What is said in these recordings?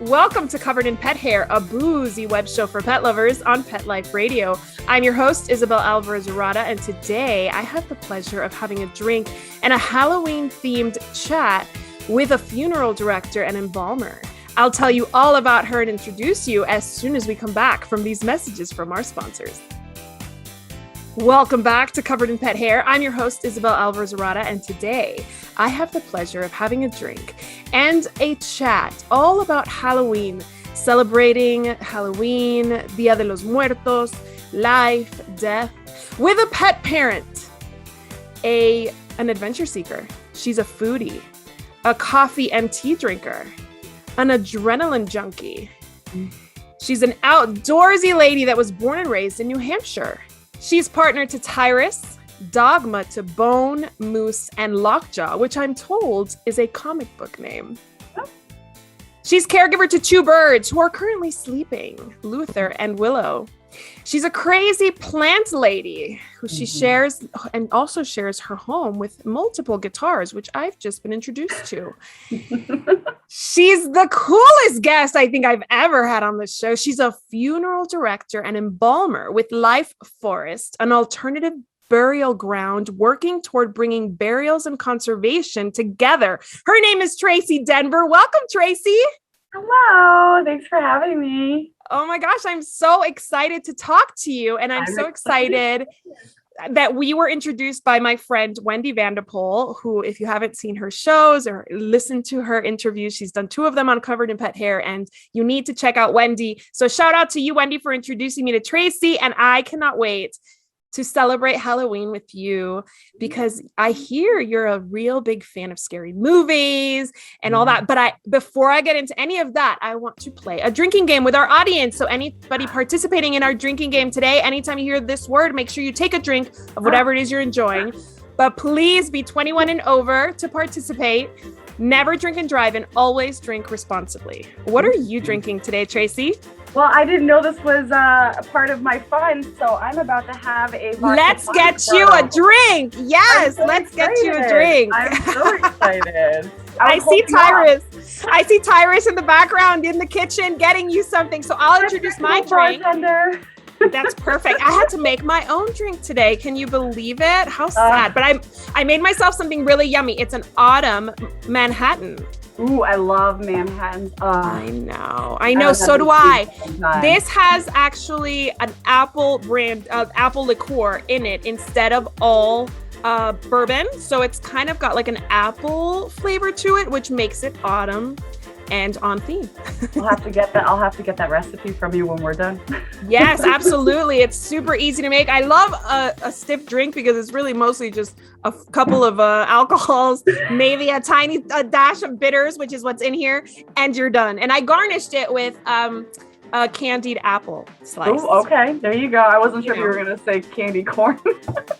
Welcome to Covered in Pet Hair, a boozy web show for pet lovers on Pet Life Radio. I'm your host, Isabel Alvarez-Urata, and today I have the pleasure of having a drink and a Halloween-themed chat with a funeral director and embalmer. I'll tell you all about her and introduce you as soon as we come back from these messages from our sponsors. Welcome back to Covered in Pet Hair. I'm your host, Isabel Alvarez-Urata, and today I have the pleasure of having a drink and a chat all about Halloween, celebrating Halloween, Dia de los Muertos, life, death, with a pet parent, an adventure seeker. She's a foodie, a coffee and tea drinker, an adrenaline junkie. She's an outdoorsy lady that was born and raised in New Hampshire. She's partnered to Tyrus, Dogma to Bone, Moose, and Lockjaw, which I'm told is a comic book name. She's caregiver to two birds who are currently sleeping, Luther and Willow. She's a crazy plant lady who she shares and also shares her home with multiple guitars, which I've just been introduced to. She's the coolest guest I think I've ever had on the show. She's a funeral director and embalmer with Life Forest, an alternative burial ground working toward bringing burials and conservation together. Her name is Traci Denver. Welcome, Traci. Hello. Thanks for having me. Oh my gosh, I'm so excited to talk to you. And I'm so excited that we were introduced by my friend, Wendy Vanderpool, who, if you haven't seen her shows or listened to her interviews, she's done 2 of them on Covered in Pet Hair, and you need to check out Wendy. So shout out to you, Wendy, for introducing me to Traci. And I cannot wait to celebrate Halloween with you because I hear you're a real big fan of scary movies and all that. But before I get into any of that, I want to play a drinking game with our audience. So anybody participating in our drinking game today, anytime you hear this word, make sure you take a drink of whatever it is you're enjoying. But please be 21 and over to participate. Never drink and drive, and always drink responsibly. What are you drinking today, Traci? Well, I didn't know this was a part of my fun, so I'm about to have a vodka. Let's get you a drink. Yes, let's get you a drink. I'm so excited. I see Tyrus in the background in the kitchen getting you something. So I'll introduce my drink. Bartender. That's perfect. I had to make my own drink today. Can you believe it? How sad. But I made myself something really yummy. It's an autumn Manhattan. Ooh, I love Manhattans. I know. So do I. This has actually an apple brand of apple liqueur in it instead of all bourbon. So it's kind of got like an apple flavor to it, which makes it autumn and on theme. I'll have to get that recipe from you when we're done. Yes, absolutely. It's super easy to make. I love a stiff drink because it's really mostly just a couple of alcohols, maybe a tiny dash of bitters, which is what's in here, and you're done. And I garnished it with a candied apple slice. Oh, okay. There you go. I wasn't sure if you were going to say candy corn.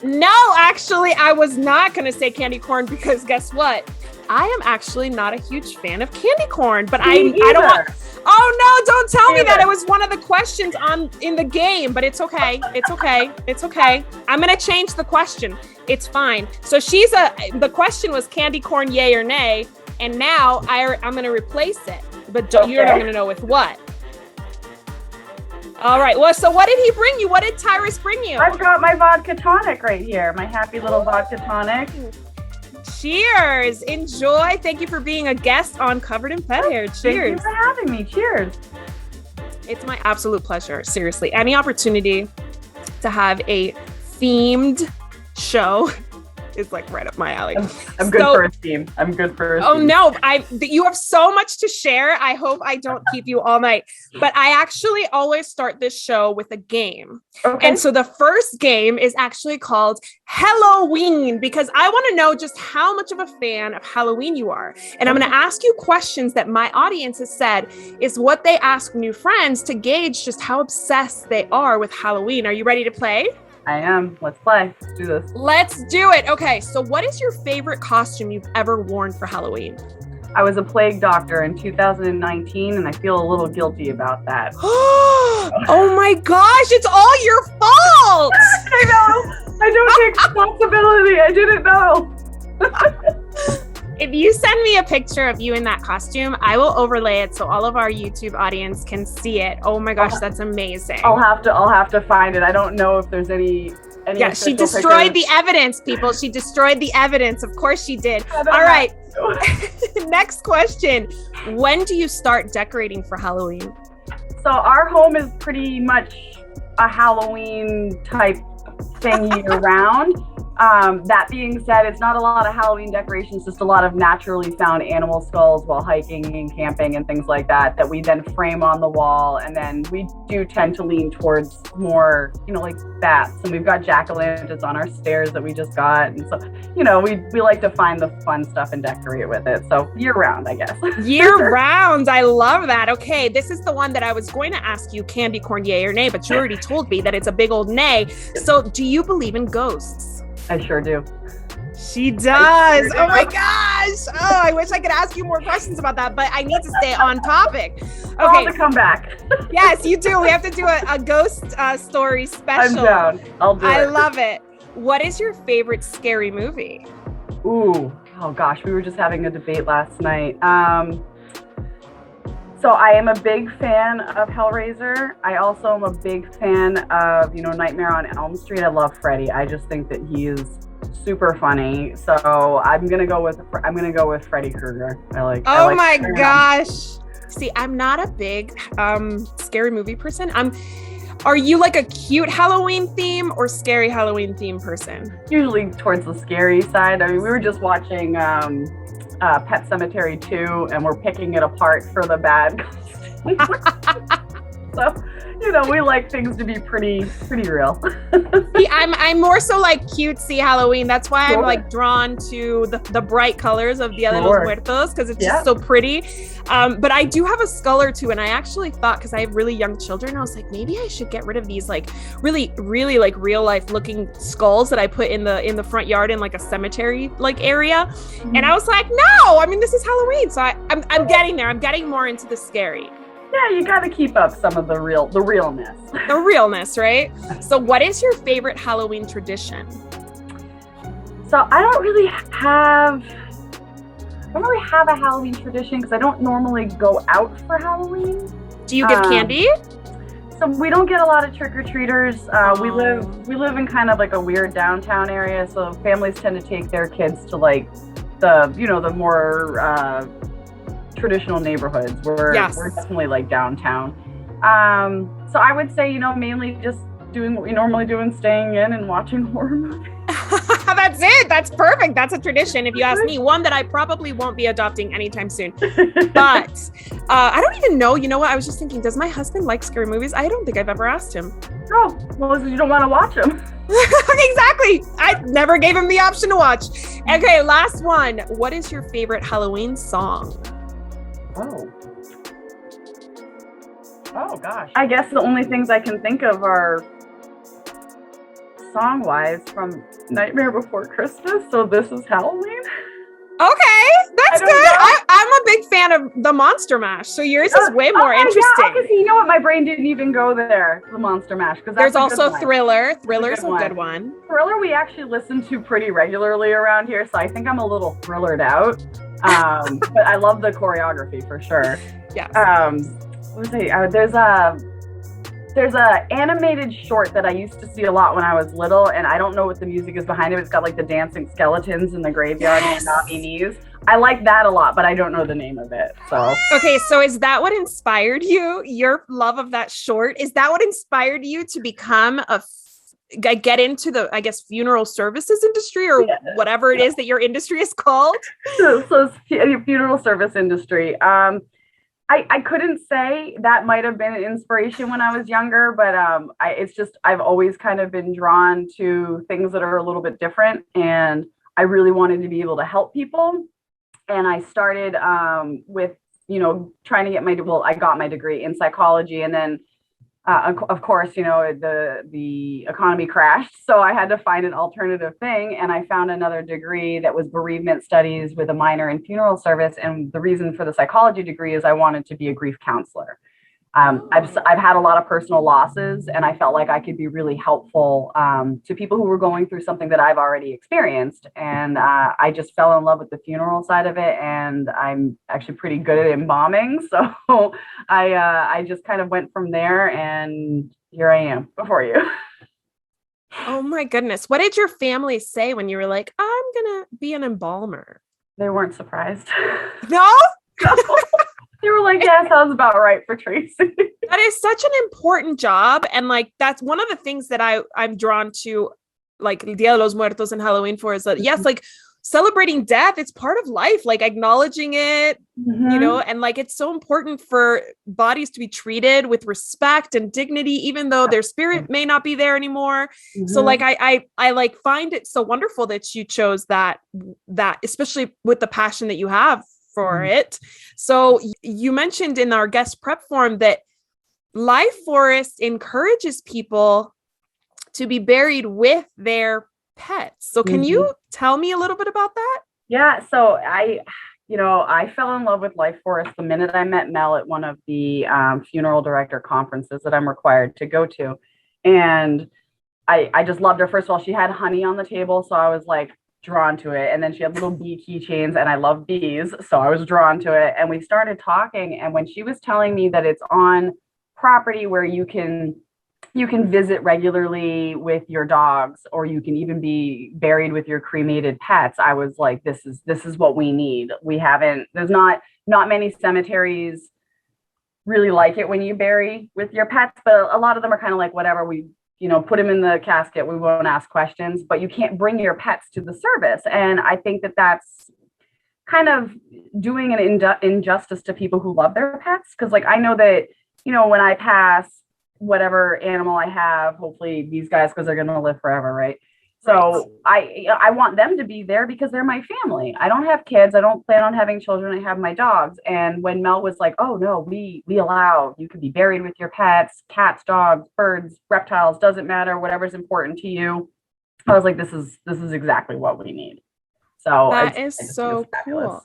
No, actually, I was not going to say candy corn because guess what? I am actually not a huge fan of candy corn, but I don't want. Oh no! Don't tell me that. It was one of the questions in the game, but it's okay. It's okay. I'm gonna change the question. It's fine. So the question was candy corn, yay or nay, and now I'm gonna replace it. But you're not gonna know with what. All right. Well, so what did he bring you? What did Tyrus bring you? I've got my vodka tonic right here. My happy little vodka tonic. Cheers. Enjoy. Thank you for being a guest on Covered in Pet Hair. Cheers. Thank you for having me. Cheers. It's my absolute pleasure. Seriously, any opportunity to have a themed show is like right up my alley. I'm good for a theme. Oh no, you have so much to share. I hope I don't keep you all night. But I actually always start this show with a game. Okay. And so the first game is actually called Helloween because I want to know just how much of a fan of Halloween you are. And I'm going to ask you questions that my audience has said is what they ask new friends to gauge just how obsessed they are with Halloween. Are you ready to play? I am. Let's play. Let's do this. Let's do it. Okay, so what is your favorite costume you've ever worn for Halloween? I was a plague doctor in 2019, and I feel a little guilty about that. Oh my gosh, it's all your fault! I know. I don't take responsibility. I didn't know. If you send me a picture of you in that costume, I will overlay it so all of our YouTube audience can see it. Oh my gosh, that's amazing. I'll have to find it. I don't know if there's any yeah, she destroyed the evidence, people. She destroyed the evidence. Of course she did. All right. Next question. When do you start decorating for Halloween? So our home is pretty much a Halloween type thing year round. That being said, it's not a lot of Halloween decorations, just a lot of naturally found animal skulls while hiking and camping and things like that we then frame on the wall. And then we do tend to lean towards more, like bats. And we've got jack-o'-lanterns on our stairs that we just got. And so, we like to find the fun stuff and decorate with it. So year round, I guess. Year round. I love that. Okay. This is the one that I was going to ask you, candy corn, yay or nay, but you already told me that it's a big old nay. So do you believe in ghosts? I sure do. She does. Oh my gosh. Oh, I wish I could ask you more questions about that, but I need to stay on topic. Okay. To come back. Yes, you do. We have to do a ghost story special. I'm down. I'll do it. I love it. What is your favorite scary movie? Ooh. Oh gosh, we were just having a debate last night. So I am a big fan of Hellraiser. I also am a big fan of, Nightmare on Elm Street. I love Freddy. I just think that he is super funny. So I'm gonna go with Freddy Krueger. Oh my gosh. See, I'm not a big scary movie person. Are you like a cute Halloween theme or scary Halloween theme person? Usually towards the scary side. I mean, we were just watching Pet Cemetery 2, and we're picking it apart for the bad costumes. So, we like things to be pretty real. See, I'm more so like cutesy Halloween. That's why I'm like drawn to the bright colors of Dia de los Muertos, because it's just so pretty. But I do have a skull or two, and I actually thought, because I have really young children, I was like, maybe I should get rid of these like really, really like real life looking skulls that I put in the front yard in like a cemetery like area. Mm-hmm. And I was like, no, I mean, this is Halloween. So I'm getting there. I'm getting more into the scary. Yeah, you got to keep up some of the realness. The realness, right? So what is your favorite Halloween tradition? So I don't really have a Halloween tradition because I don't normally go out for Halloween. Do you give candy? So we don't get a lot of trick-or-treaters. We live in kind of like a weird downtown area, so families tend to take their kids to like the more traditional neighborhoods. We're definitely like downtown. So I would say, mainly just doing what we normally do and staying in and watching horror movies. That's it. That's perfect. That's a tradition. If you ask me, one that I probably won't be adopting anytime soon. But I don't even know. You know what? I was just thinking, does my husband like scary movies? I don't think I've ever asked him. Oh, well, you don't want to watch them. Exactly. I never gave him the option to watch. Okay, last one. What is your favorite Halloween song? Oh gosh. I guess the only things I can think of are song-wise from Nightmare Before Christmas. So This Is Halloween. Okay, that's good. I'm a big fan of the Monster Mash. So yours is way more interesting. Yeah, because you know what? My brain didn't even go there. The Monster Mash. Because there's also Thriller. Thriller's a good one. Thriller we actually listen to pretty regularly around here. So I think I'm a little thrillered out. But I love the choreography for sure. Yeah. There's a animated short that I used to see a lot when I was little, and I don't know what the music is behind it. It's got like the dancing skeletons in the graveyard and nominees. I like that a lot, but I don't know the name of it. So okay, so is that what inspired you? Your love of that short, is that what inspired you to become get into the, I guess, funeral services industry or whatever it is that your industry is called? So funeral service industry. I couldn't say. That might have been an inspiration when I was younger, but I've always kind of been drawn to things that are a little bit different, and I really wanted to be able to help people. And I started with, trying to get I got my degree in psychology, and then of course, the economy crashed, so I had to find an alternative thing, and I found another degree that was bereavement studies with a minor in funeral service. And the reason for the psychology degree is I wanted to be a grief counselor. I've had a lot of personal losses, and I felt like I could be really helpful to people who were going through something that I've already experienced. And I just fell in love with the funeral side of it, and I'm actually pretty good at embalming. So I just kind of went from there, and here I am before you. Oh my goodness. What did your family say when you were like, I'm gonna be an embalmer? They weren't surprised. No? No. They were like, yeah, sounds about right for Traci. That is such an important job. And like, that's one of the things that I'm drawn to, like Dia de los Muertos and Halloween for, is that, yes, like celebrating death, it's part of life, like acknowledging it, you know, and like, it's so important for bodies to be treated with respect and dignity, even though their spirit may not be there anymore. So like, I like find it so wonderful that you chose that, especially with the passion that you have for it. So you mentioned in our guest prep form that Life Forest encourages people to be buried with their pets. So can you tell me a little bit about that? Yeah. So I fell in love with Life Forest the minute I met Mel at one of the funeral director conferences that I'm required to go to. And I just loved her. First of all, she had honey on the table. So I was like drawn to it. And then she had little bee keychains, and I love bees. So I was drawn to it. And we started talking. And when she was telling me that it's on property where you can visit regularly with your dogs, or you can even be buried with your cremated pets, I was like, this is what we need. There's not many cemeteries really like it when you bury with your pets, but a lot of them are kind of like, whatever, we put them in the casket, we won't ask questions, but you can't bring your pets to the service. And I think that that's kind of doing an injustice to people who love their pets. Because like, I know that, when I pass, whatever animal I have, hopefully these guys, because they're going to live forever, right? So I want them to be there because they're my family. I don't have kids. I don't plan on having children. I have my dogs. And when Mel was like, oh no, we allow, you can be buried with your pets, cats, dogs, birds, reptiles, doesn't matter, whatever's important to you. I was like, this is exactly what we need. So that is so cool.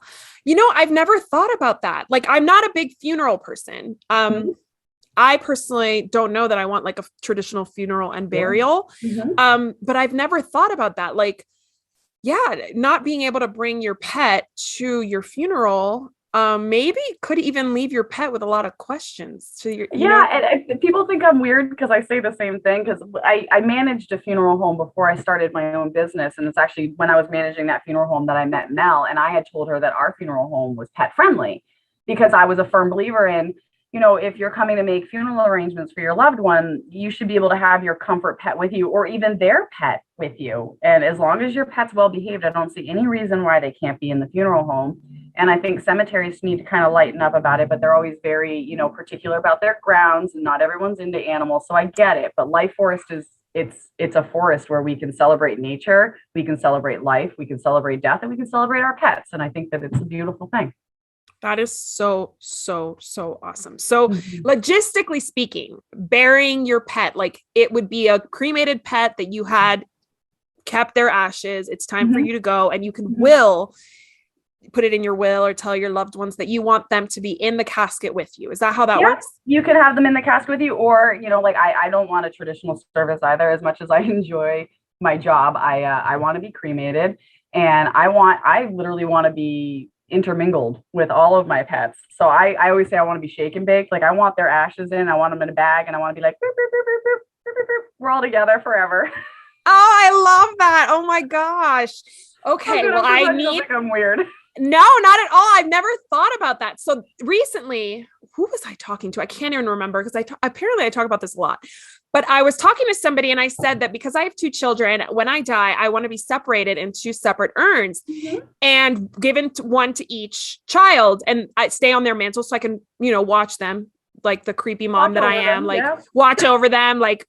I've never thought about that. Like, I'm not a big funeral person. I personally don't know that I want like a traditional funeral and burial. But I've never thought about that. Like, not being able to bring your pet to your funeral, maybe could even leave your pet with a lot of questions to your, and people think I'm weird because I say the same thing, because I managed a funeral home before I started my own business. And it's actually when I was managing that funeral home that I met Mel, and I had told her that our funeral home was pet friendly, because I was a firm believer in, if you're coming to make funeral arrangements for your loved one, you should be able to have your comfort pet with you, or even their pet with you. And as long as your pet's well behaved, I don't see any reason why they can't be in the funeral home. And I think cemeteries need to kind of lighten up about it, but they're always very, particular about their grounds, and not everyone's into animals. So I get it. But Life Forest it's a forest where we can celebrate nature, we can celebrate life, we can celebrate death, and we can celebrate our pets. And I think that it's a beautiful thing. That is so, so, so awesome. So logistically speaking, burying your pet, like it would be a cremated pet that you had kept their ashes. It's time for you to go, and you can put it in your will or tell your loved ones that you want them to be in the casket with you. Is that how that works? You could have them in the casket with you, or, like I don't want a traditional service either. As much as I enjoy my job, I want to be cremated, and I literally want to be intermingled with all of my pets. So I always say I want to be shake and baked. Like, I want their ashes in, I want them in a bag, and I want to be like, boop, boop, boop, boop, boop, boop, boop. We're all together forever. Oh, I love that. Oh my gosh. Okay. Well, I'm weird. No, not at all. I've never thought about that. So recently, who was I talking to? I can't even remember, because apparently I talk about this a lot. But I was talking to somebody, and I said that because I have 2 children, when I die, I want to be separated in 2 separate urns and given one to each child, and I stay on their mantle so I can, watch them, like the creepy mom that I am, watch over them, like,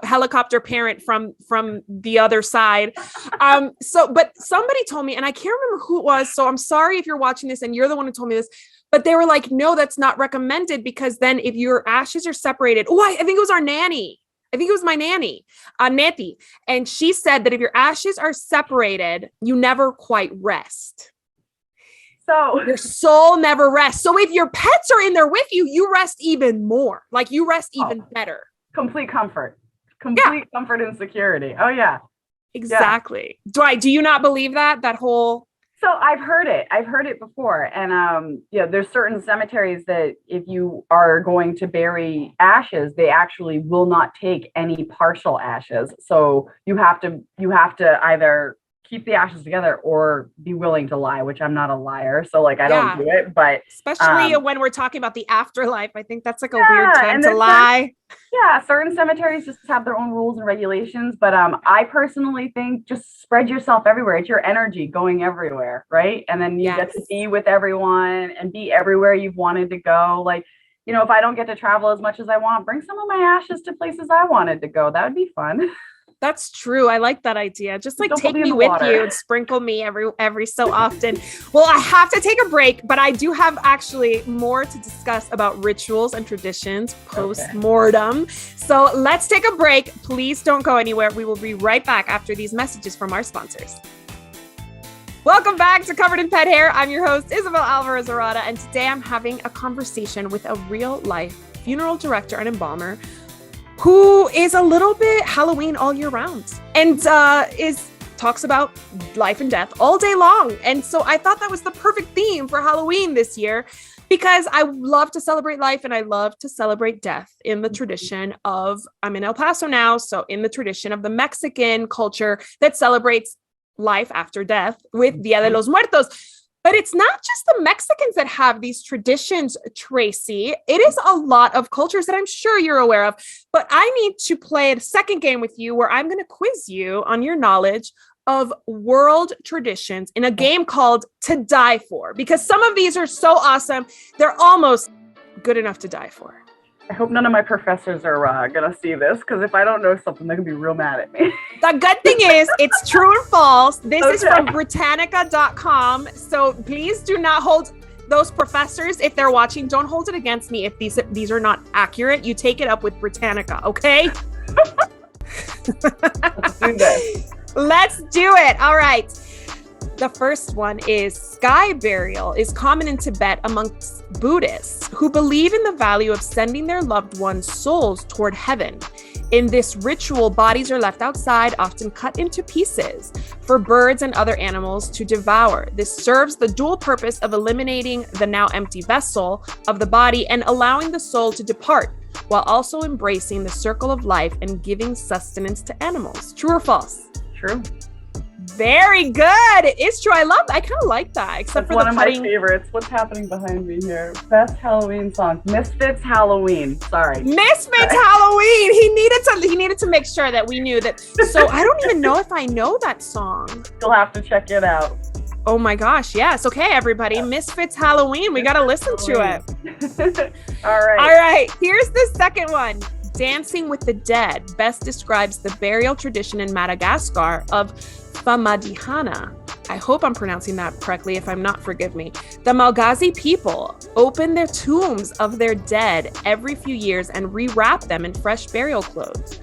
helicopter parent from the other side. But somebody told me, and I can't remember who it was, so I'm sorry if you're watching this and you're the one who told me this, but they were like, no, that's not recommended, because then if your ashes are separated, I think it was our nanny. I think it was my nanny, Nettie. And she said that if your ashes are separated, you never quite rest. So your soul never rests. So if your pets are in there with you, you rest even more. Like you rest even better. Complete comfort. Comfort and security. Oh yeah. Exactly. Yeah. Do you not believe that whole? So I've heard it before. And there's certain cemeteries that if you are going to bury ashes, they actually will not take any partial ashes. So you have to either keep the ashes together or be willing to lie, which I'm not a liar. So like, I don't do it, but especially when we're talking about the afterlife, I think that's like a weird time to lie. Certain cemeteries just have their own rules and regulations. But I personally think just spread yourself everywhere. It's your energy going everywhere, right? And then you get to be with everyone and be everywhere you've wanted to go. Like, if I don't get to travel as much as I want, bring some of my ashes to places I wanted to go. That would be fun. That's true. I like that idea. Just like take me with you and sprinkle me every so often. Well, I have to take a break, but I do have actually more to discuss about rituals and traditions post-mortem. Okay. So let's take a break. Please don't go anywhere. We will be right back after these messages from our sponsors. Welcome back to Covered in Pet Hair. I'm your host, Isabel Alvarez-Arada, and today I'm having a conversation with a real-life funeral director and embalmer who is a little bit Halloween all year round and talks about life and death all day long. And so I thought that was the perfect theme for Halloween this year because I love to celebrate life and I love to celebrate death in the tradition of, I'm in El Paso now, so in the tradition of the Mexican culture that celebrates life after death with Dia de los Muertos. But it's not just the Mexicans that have these traditions, Traci. It is a lot of cultures that I'm sure you're aware of. But I need to play a second game with you where I'm going to quiz you on your knowledge of world traditions in a game called To Die For. Because some of these are so awesome, they're almost good enough to die for. I hope none of my professors are going to see this, because if I don't know something, they're going to be real mad at me. The good thing is it's true or false. This is from Britannica.com. So please do not hold those professors. If they're watching, don't hold it against me if these are not accurate. You take it up with Britannica, okay? Let's do this. Let's do it. All right. The first one is sky burial is common in Tibet amongst Buddhists who believe in the value of sending their loved ones' souls toward heaven. In this ritual, bodies are left outside, often cut into pieces, for birds and other animals to devour. This serves the dual purpose of eliminating the now empty vessel of the body and allowing the soul to depart, while also embracing the circle of life and giving sustenance to animals. True or false? True. Very good. It is true. I kind of like that. Except for one of my favorites. What's happening behind me here? Best Halloween song. Misfits Halloween. Sorry. Misfits Halloween. He needed to make sure that we knew that. So I don't even know if I know that song. You'll have to check it out. Oh my gosh. Yes. Okay, everybody. Yeah. Misfits Halloween. We got to listen to it. All right. All right. Here's the second one. Dancing with the Dead best describes the burial tradition in Madagascar of Famadihana. I hope I'm pronouncing that correctly. If I'm not, forgive me. The Malagasy people open their tombs of their dead every few years and rewrap them in fresh burial clothes.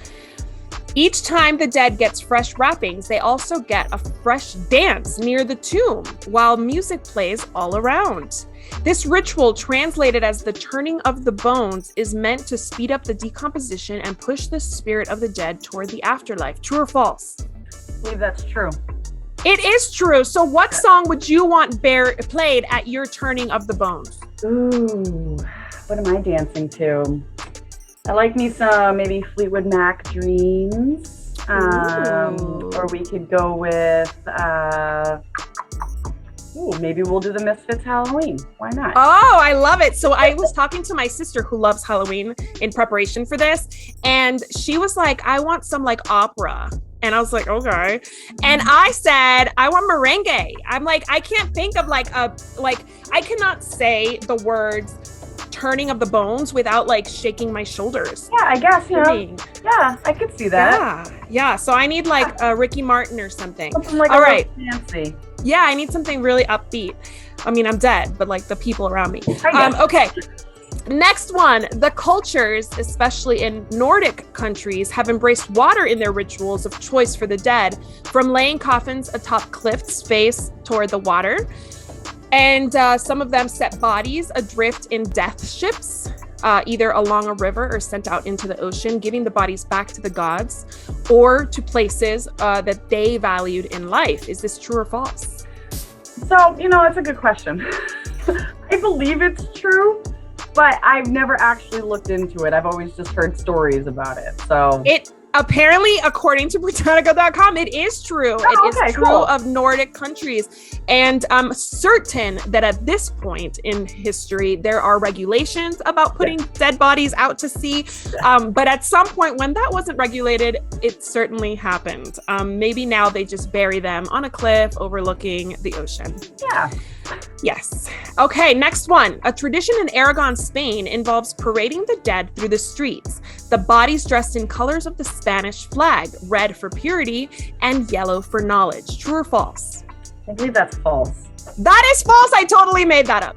Each time the dead gets fresh wrappings, they also get a fresh dance near the tomb while music plays all around. This ritual, translated as the turning of the bones, is meant to speed up the decomposition and push the spirit of the dead toward the afterlife. True or false? I believe that's true. It is true. So what song would you want played at your turning of the bones? Ooh, what am I dancing to? I like me some maybe Fleetwood Mac Dreams. Or we could go with maybe we'll do the Misfits Halloween. Why not? Oh, I love it. So I was talking to my sister who loves Halloween in preparation for this, and she was like, I want some like opera. And I was like, okay. And I said, I want merengue. I'm like, I can't think of I cannot say the words turning of the bones without like shaking my shoulders. Yeah, I guess, yeah, I could see that. Yeah. So I need like a Ricky Martin or something. Something like all right. Fancy. Yeah, I need something really upbeat. I mean, I'm dead, but like the people around me. Okay. Next one, the cultures, especially in Nordic countries, have embraced water in their rituals of choice for the dead, from laying coffins atop cliffs face toward the water. And some of them set bodies adrift in death ships, either along a river or sent out into the ocean, giving the bodies back to the gods or to places that they valued in life. Is this true or false? So, it's a good question. I believe it's true, but I've never actually looked into it. I've always just heard stories about it. So it apparently, according to Britannica.com, it is true. It is true of Nordic countries. And I'm certain that at this point in history, there are regulations about putting dead bodies out to sea. But at some point when that wasn't regulated, it certainly happened. Maybe now they just bury them on a cliff overlooking the ocean. Yeah. Yes. Okay, next one. A tradition in Aragon, Spain involves parading the dead through the streets. The bodies dressed in colors of the Spanish flag, red for purity and yellow for knowledge. True or false? I believe that's false. That is false. I totally made that up.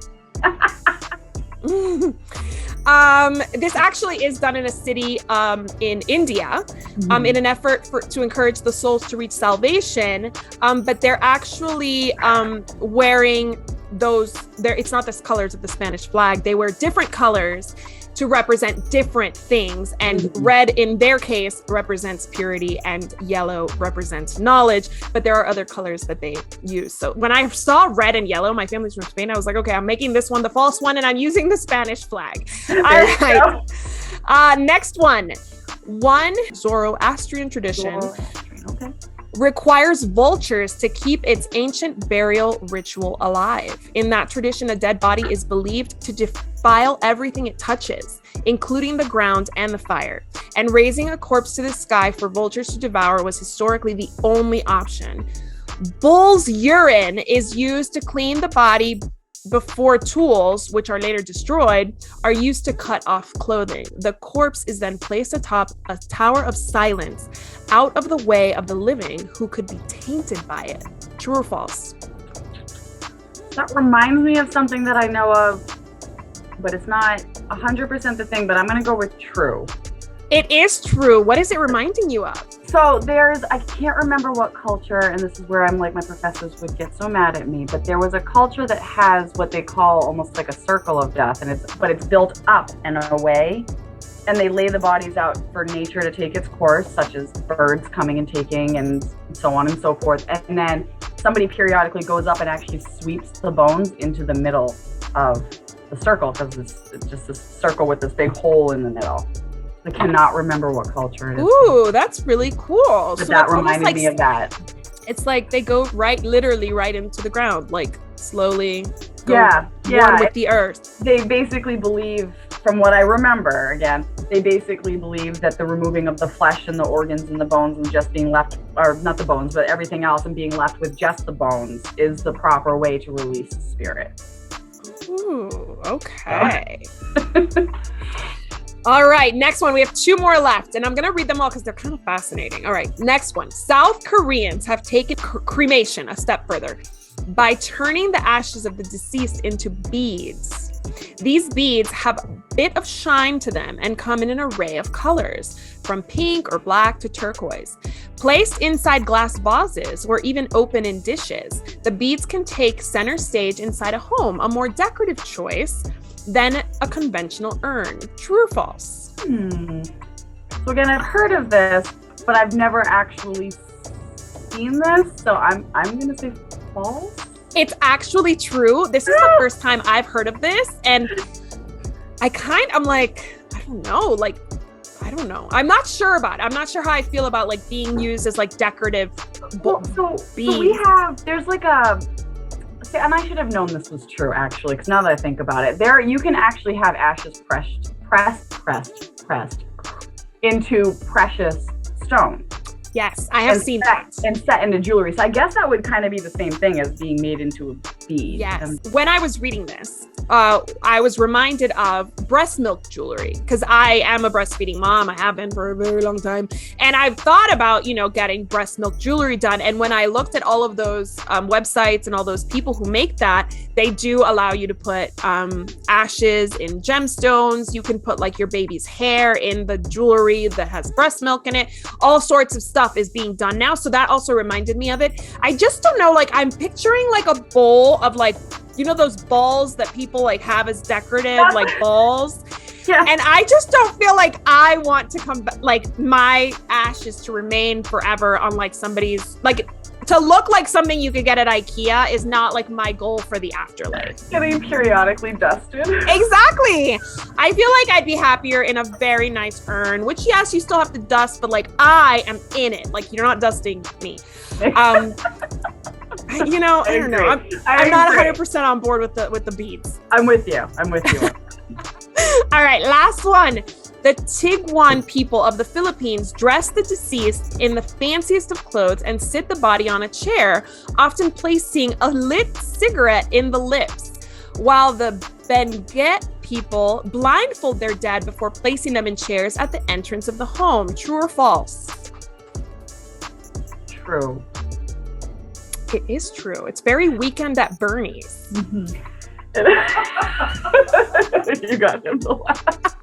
This actually is done in a city in India in an effort to encourage the souls to reach salvation. But they're actually wearing it's not the colors of the Spanish flag. They wear different colors to represent different things. And red in their case represents purity and yellow represents knowledge. But there are other colors that they use. So when I saw red and yellow, my family's from Spain, I was like, okay, I'm making this one the false one and I'm using the Spanish flag. All right. Next one. One Zoroastrian tradition requires vultures to keep its ancient burial ritual alive. In that tradition, a dead body is believed to defile everything it touches, including the ground and the fire. And raising a corpse to the sky for vultures to devour was historically the only option. Bull's urine is used to clean the body before tools, which are later destroyed, are used to cut off clothing. The corpse is then placed atop a tower of silence, out of the way of the living who could be tainted by it. True or false? That reminds me of something that I know of, but it's not 100% the thing, but I'm going to go with true. It is true. What is it reminding you of? So I can't remember what culture, and this is where I'm like, my professors would get so mad at me, but there was a culture that has what they call almost like a circle of death, but it's built up and away, and they lay the bodies out for nature to take its course, such as birds coming and taking and so on and so forth. And then somebody periodically goes up and actually sweeps the bones into the middle of the circle, because it's just a circle with this big hole in the middle. I cannot remember what culture it is. Ooh, that's really cool. But so that reminded me of that. It's like they go literally right into the ground, like slowly one with the earth. They basically believe, from what I remember, again, they basically believe that the removing of the flesh and the organs and the bones and just being left, or not the bones, but everything else, and being left with just the bones is the proper way to release the spirit. Ooh, okay. All right, next one. We have two more left, and I'm going to read them all because they're kind of fascinating. All right, next one. South Koreans have taken cremation a step further by turning the ashes of the deceased into beads. These beads have a bit of shine to them and come in an array of colors, from pink or black to turquoise. Placed inside glass vases or even open in dishes, the beads can take center stage inside a home, a more decorative choice than a conventional urn. True or false? So again, I've heard of this, but I've never actually seen this, so I'm going to say false. It's actually true. This is the first time I've heard of this, and I'm like, I don't know. I'm not sure about it. I'm not sure how I feel about like being used as like decorative beads. So there's like and I should have known this was true, actually, because now that I think about it, you can actually have ashes pressed into precious stone. Yes, I have seen that. And set into jewelry. So I guess that would kind of be the same thing as being made into a bead. Yes. When I was reading this, I was reminded of breast milk jewelry, because I am a breastfeeding mom. I have been for a very long time. And I've thought about, getting breast milk jewelry done. And when I looked at all of those websites and all those people who make that, they do allow you to put ashes in gemstones. You can put like your baby's hair in the jewelry that has breast milk in it. All sorts of stuff is being done now. So that also reminded me of it. I just don't know, like I'm picturing like a bowl of like those balls that people like have as decorative like balls. Yeah. And I just don't feel like I want to come back, like my ashes to remain forever on like somebody's, like to look like something you could get at IKEA is not like my goal for the afterlife. Getting periodically dusted. Exactly. I feel like I'd be happier in a very nice urn, which yes, you still have to dust, but like I am in it. Like you're not dusting me. I don't know. I'm not 100% on board with the beads. I'm with you. All right, last one. The Tiguan people of the Philippines dress the deceased in the fanciest of clothes and sit the body on a chair, often placing a lit cigarette in the lips, while the Benguet people blindfold their dead before placing them in chairs at the entrance of the home. True or false? True. It is true. It's very Weekend at Bernie's. Mm-hmm. You got him to laugh.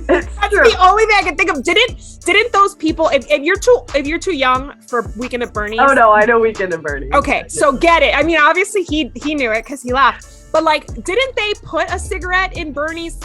That's true. The only thing I can think of. Didn't those people? If you're too young for Weekend at Bernie's. Oh no, I know Weekend at Bernie's. Okay, so get it. I mean, obviously he knew it because he laughed. But like, didn't they put a cigarette in Bernie's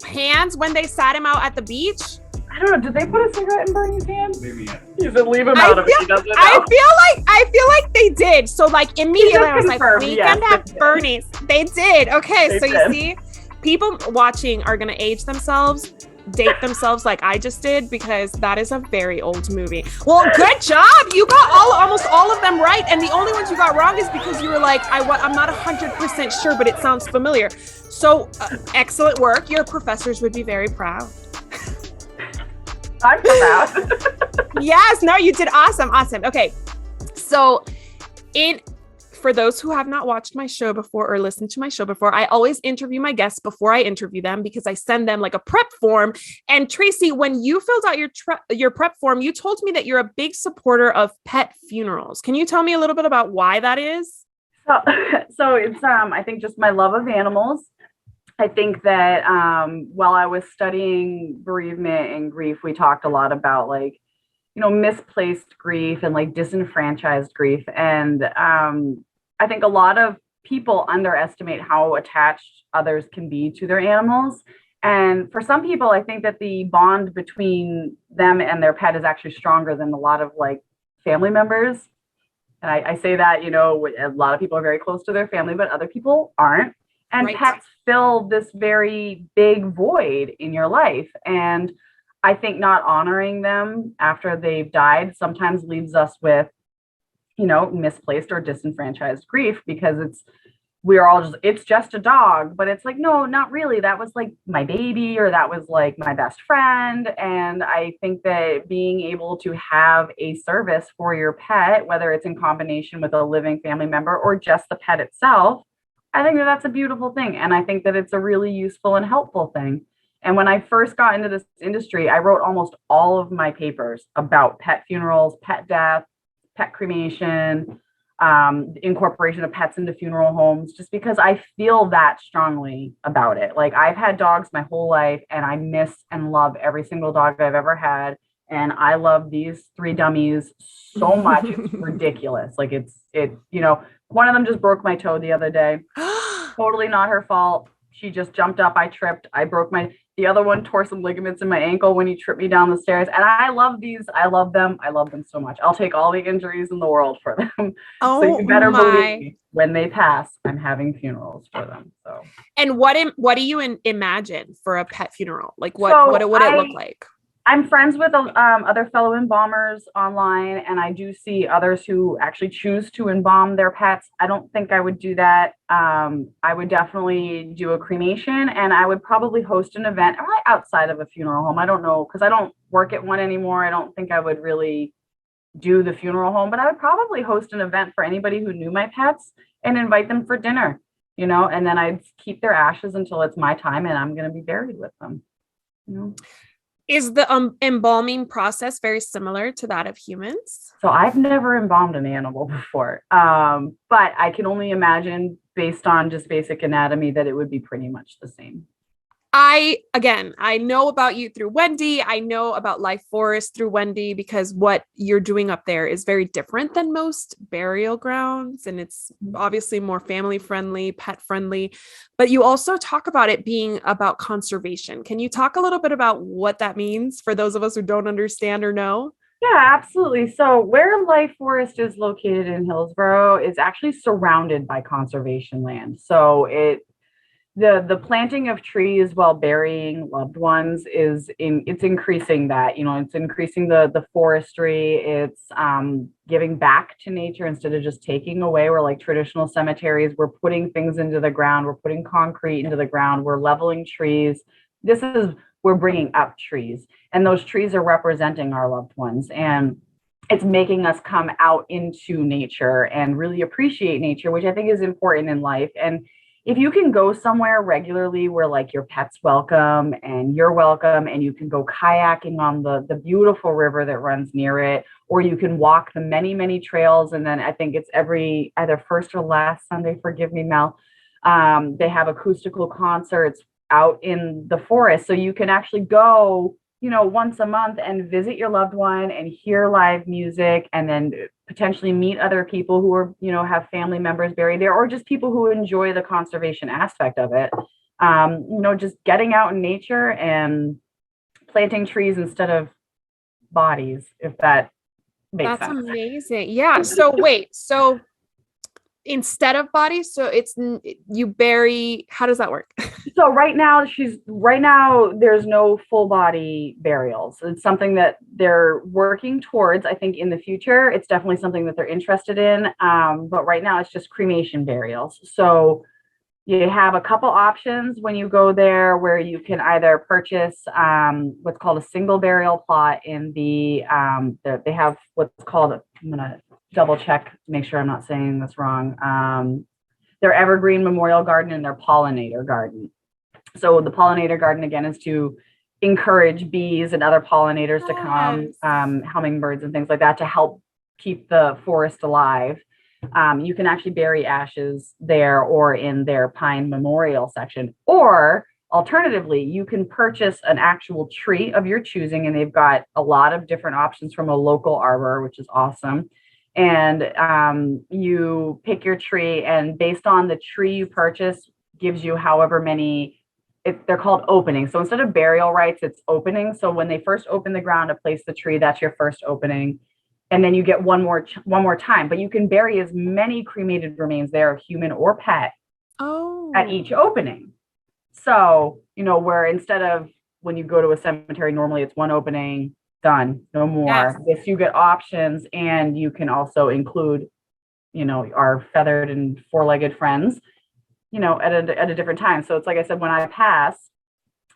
hands when they sat him out at the beach? I don't know. Did they put a cigarette in Bernie's hands? Maybe yeah. He said, "Leave him out of it." He doesn't know. I feel like they did. So like immediately I was like, Weekend at Bernie's. They did. Okay, you see, people watching are gonna age themselves, date themselves like I just did, because that is a very old movie. Well, good job. You got almost all of them right, and the only ones you got wrong is because you were like, I'm not 100% sure, but it sounds familiar. So excellent work. Your professors would be very proud. I'm proud. Yes, no, you did awesome. Okay, so for those who have not watched my show before or listened to my show before, I always interview my guests before I interview them because I send them like a prep form. And Traci, when you filled out your prep form, you told me that you're a big supporter of pet funerals. Can you tell me a little bit about why that is? So it's I think just my love of animals. I think that while I was studying bereavement and grief, we talked a lot about like, misplaced grief and like disenfranchised grief. And I think a lot of people underestimate how attached others can be to their animals. And for some people, I think that the bond between them and their pet is actually stronger than a lot of like family members. And I say that, a lot of people are very close to their family, but other people aren't. And right. Pets fill this very big void in your life. And I think not honoring them after they've died sometimes leaves us with, misplaced or disenfranchised grief, because it's just a dog, but it's like, no, not really. That was like my baby, or that was like my best friend. And I think that being able to have a service for your pet, whether it's in combination with a living family member or just the pet itself, I think that that's a beautiful thing. And I think that it's a really useful and helpful thing. And when I first got into this industry, I wrote almost all of my papers about pet funerals, pet death, pet cremation, incorporation of pets into funeral homes, just because I feel that strongly about it. Like, I've had dogs my whole life, and I miss and love every single dog I've ever had. And I love these three dummies so much. It's ridiculous. Like, one of them just broke my toe the other day. Totally not her fault. She just jumped up. I tripped. The other one tore some ligaments in my ankle when he tripped me down the stairs. And I love these. I love them. I love them so much. I'll take all the injuries in the world for them. Oh, so you better believe me, when they pass, I'm having funerals for them. So. And what do you imagine for a pet funeral? Like what would it look like? I'm friends with other fellow embalmers online, and I do see others who actually choose to embalm their pets. I don't think I would do that. I would definitely do a cremation, and I would probably host an event outside of a funeral home. I don't know, because I don't work at one anymore. I don't think I would really do the funeral home, but I would probably host an event for anybody who knew my pets and invite them for dinner, and then I'd keep their ashes until it's my time and I'm going to be buried with them. Is the embalming process very similar to that of humans? So I've never embalmed an animal before, but I can only imagine, based on just basic anatomy, that it would be pretty much the same. I know about you through Wendy. I know about Life Forest through Wendy because what you're doing up there is very different than most burial grounds. And it's obviously more family friendly, pet friendly. But you also talk about it being about conservation. Can you talk a little bit about what that means for those of us who don't understand or know? Yeah, absolutely. So where Life Forest is located in Hillsborough is actually surrounded by conservation land. So the planting of trees while burying loved ones it's increasing that, it's increasing the forestry. It's giving back to nature instead of just taking away. We're like traditional cemeteries, we're putting things into the ground, we're putting concrete into the ground, we're leveling trees. This is We're bringing up trees, and those trees are representing our loved ones, and it's making us come out into nature and really appreciate nature, which I think is important in life. And if you can go somewhere regularly where like your pet's welcome and you're welcome, and you can go kayaking on the beautiful river that runs near it, or you can walk the many, many trails. And then I think it's every either first or last Sunday, forgive me, Mel, they have acoustical concerts out in the forest. So you can actually go, once a month and visit your loved one and hear live music, and then potentially meet other people who are, have family members buried there, or just people who enjoy the conservation aspect of it. Just getting out in nature and planting trees instead of bodies, if that makes That's sense. amazing. Yeah. So wait, so instead of bodies, so you bury, how does that work? So right now there's no full body burials. It's something that they're working towards. I think in the future it's definitely something that they're interested in. But right now it's just cremation burials. So you have a couple options when you go there, where you can either purchase what's called a single burial plot in they have what's called, I'm gonna double check to make sure I'm not saying this wrong. Their evergreen memorial garden and their pollinator garden. So the pollinator garden, again, is to encourage bees and other pollinators to come, hummingbirds and things like that, to help keep the forest alive. You can actually bury ashes there or in their pine memorial section. Or alternatively, you can purchase an actual tree of your choosing, and they've got a lot of different options from a local arbor, which is awesome. And you pick your tree, and based on the tree you purchase, gives you however many. They're called openings. So instead of burial rites, it's openings. So when they first open the ground to place the tree, that's your first opening, and then you get one more time. But you can bury as many cremated remains there, human or pet, at each opening. So where instead of when you go to a cemetery, normally it's one opening, done, no more. Yes, you get options, and you can also include, our feathered and four-legged friends, at a different time. So it's like I said, when I pass,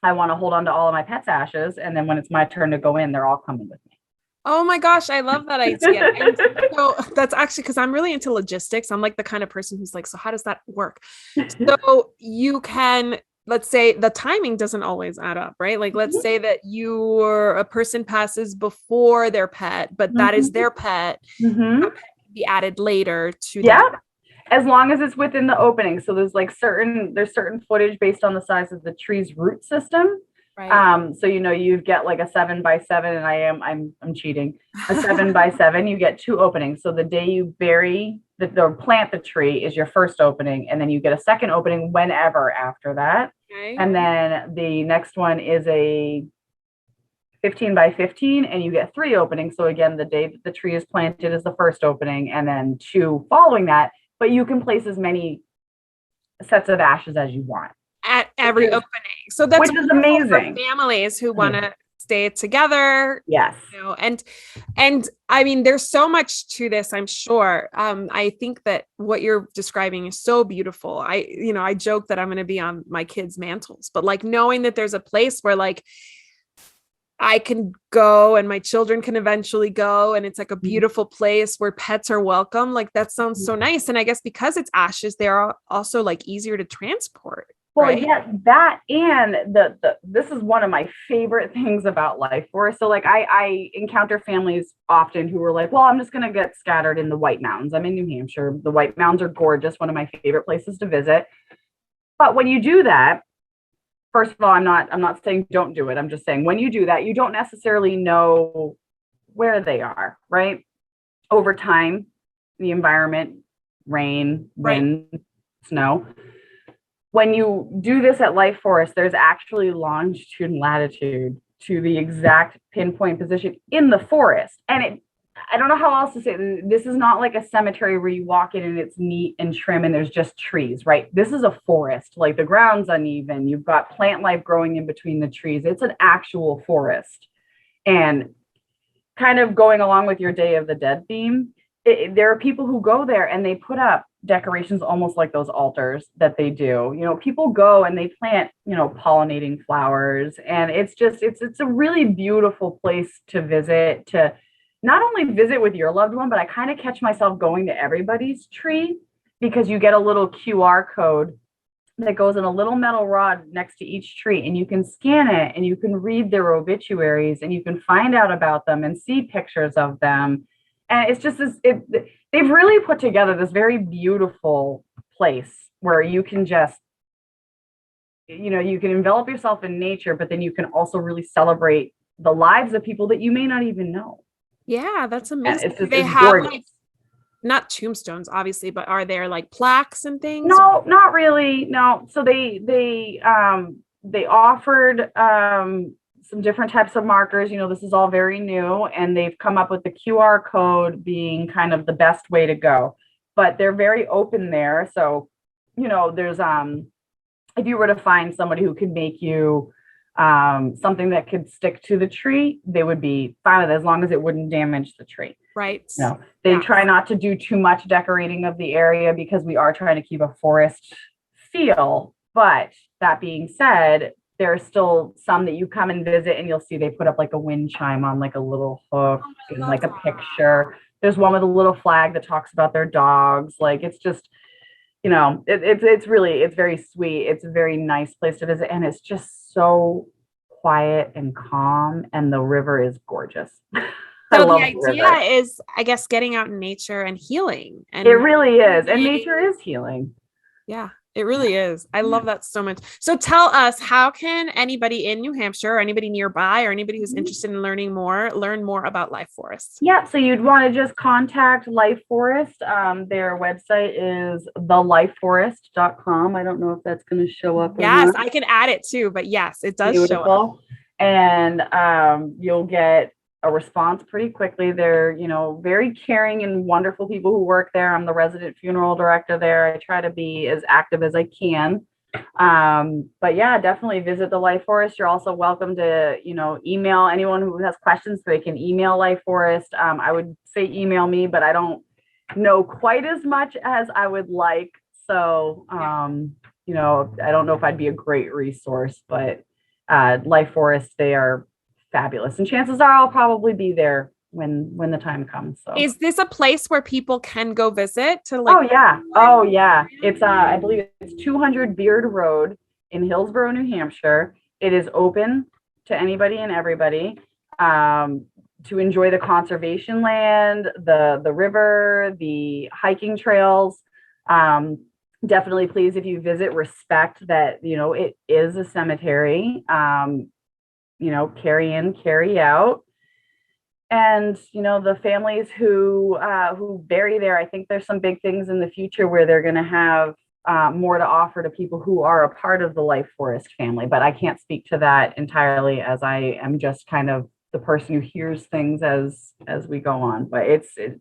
I want to hold on to all of my pet's ashes, and then when it's my turn to go in, they're all coming with me. Oh my gosh, I love that idea. And so that's actually because I'm really into logistics. I'm like the kind of person who's like, so how does that work? So you can, let's say the timing doesn't always add up, right? Like, let's say that a person passes before their pet, but that is their pet. That pet can be added later to that. As long as it's within the opening. So there's certain footage based on the size of the tree's root system. Right. So you get like a 7x7, and I'm cheating. A 7x7, you get two openings. So the day you bury or plant the tree is your first opening, and then you get a second opening whenever after that. Okay. And then the next one is a 15x15, and you get three openings. So again, the day that the tree is planted is the first opening, and then two following that. But you can place as many sets of ashes as you want at every opening. So that's which is amazing for families who want to stay together. Yes. And I mean, there's so much to this, I'm sure. I think that what you're describing is so beautiful. I joke that I'm going to be on my kids' mantles, but like knowing that there's a place where like I can go and my children can eventually go, and it's like a beautiful place where pets are welcome. Like that sounds so nice. And I guess because it's ashes, they're also like easier to transport. Well, right? Yeah, that, and this is one of my favorite things about Life Forest. So like I encounter families often who are like, well, I'm just going to get scattered in the White Mountains. I'm in New Hampshire. The White Mountains are gorgeous. One of my favorite places to visit. But when you do that, first of all, I'm not saying don't do it. I'm just saying when you do that, you don't necessarily know where they are, right? Over time, the environment, rain, wind, snow. When you do this at Life Forest, there's actually longitude and latitude to the exact pinpoint position in the forest. And I don't know how else to say it. This is not like a cemetery where you walk in and it's neat and trim and there's just trees, right? This is a forest. Like the ground's uneven. You've got plant life growing in between the trees. It's an actual forest. And kind of going along with your Day of the Dead theme, there are people who go there and they put up decorations almost like those altars that they do. People go and they plant, pollinating flowers. And it's a really beautiful place to visit, to not only visit with your loved one, but I kind of catch myself going to everybody's tree because you get a little QR code that goes in a little metal rod next to each tree, and you can scan it and you can read their obituaries and you can find out about them and see pictures of them. And it's just they've really put together this very beautiful place where you can just, you can envelop yourself in nature, but then you can also really celebrate the lives of people that you may not even know. Yeah, that's amazing. It's they have gorgeous. like, not tombstones, obviously, but are there like plaques and things? No, not really. No. So they offered some different types of markers. This is all very new, and they've come up with the QR code being kind of the best way to go. But they're very open there. So, there's if you were to find somebody who could make you something that could stick to the tree, they would be fine with it as long as it wouldn't damage the tree. Right. They try not to do too much decorating of the area because we are trying to keep a forest feel. But that being said, there are still some that you come and visit and you'll see they put up like a wind chime on like a little hook and like a picture. There's one with a little flag that talks about their dogs. Like it's just, it's very sweet. It's a very nice place to visit, and it's just so quiet and calm, and the river is gorgeous. So the idea is, I guess, getting out in nature and healing. And it really is. And nature is healing. Yeah, it really is. I love that so much. So tell us, how can anybody in New Hampshire or anybody nearby or anybody who's interested in learn more about Life Forest? Yeah, so you'd want to just contact Life Forest. Their website is thelifeforest.com. I don't know if that's going to show up. Yes, I can add it too, but yes, it does show up. And you'll get a response pretty quickly. They're, very caring and wonderful people who work there. I'm the resident funeral director there. I try to be as active as I can. But yeah, definitely visit the Life Forest. You're also welcome to, email anyone who has questions. They can email Life Forest. I would say email me, but I don't know quite as much as I would like. So, I don't know if I'd be a great resource, but Life Forest, they are fabulous, and chances are I'll probably be there when the time comes. So is this a place where people can go visit to oh yeah, it's I believe it's 200 Beard Road in Hillsborough, New Hampshire. It is open to anybody and everybody to enjoy the conservation land, the river, the hiking trails. Definitely, please, if you visit, respect that it is a cemetery. Carry in, carry out. And, the families who bury there, I think there's some big things in the future where they're going to have more to offer to people who are a part of the Life Forest family. But I can't speak to that entirely, as I am just kind of the person who hears things as we go on. But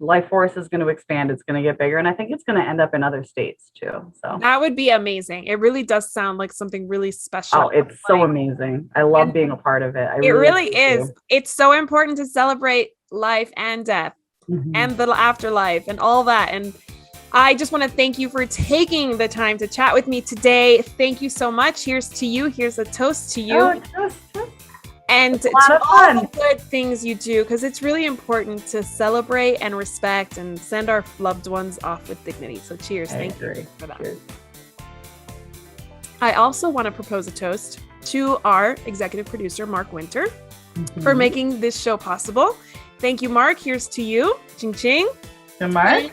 Life Forest is going to expand. It's going to get bigger. And I think it's going to end up in other states too. So that would be amazing. It really does sound like something really special. Oh, it's so amazing. I love being a part of it. It really is. It's so important to celebrate life and death and the afterlife and all that. And I just want to thank you for taking the time to chat with me today. Thank you so much. Here's to you. Here's a toast to you. And to all the good things you do, because it's really important to celebrate and respect and send our loved ones off with dignity. So cheers. Thank you for that. Cheers. I also want to propose a toast to our executive producer, Mark Winter, for making this show possible. Thank you, Mark. Here's to you. Ching ching. To Mark.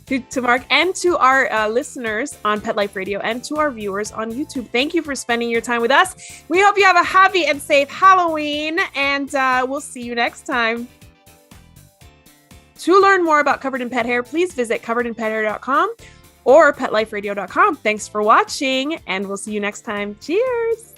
to Mark and to our listeners on Pet Life Radio and to our viewers on YouTube. Thank you for spending your time with us. We hope you have a happy and safe Halloween, and we'll see you next time. To learn more about Covered in Pet Hair, please visit coveredinpethair.com or petliferadio.com. Thanks for watching, and we'll see you next time. Cheers!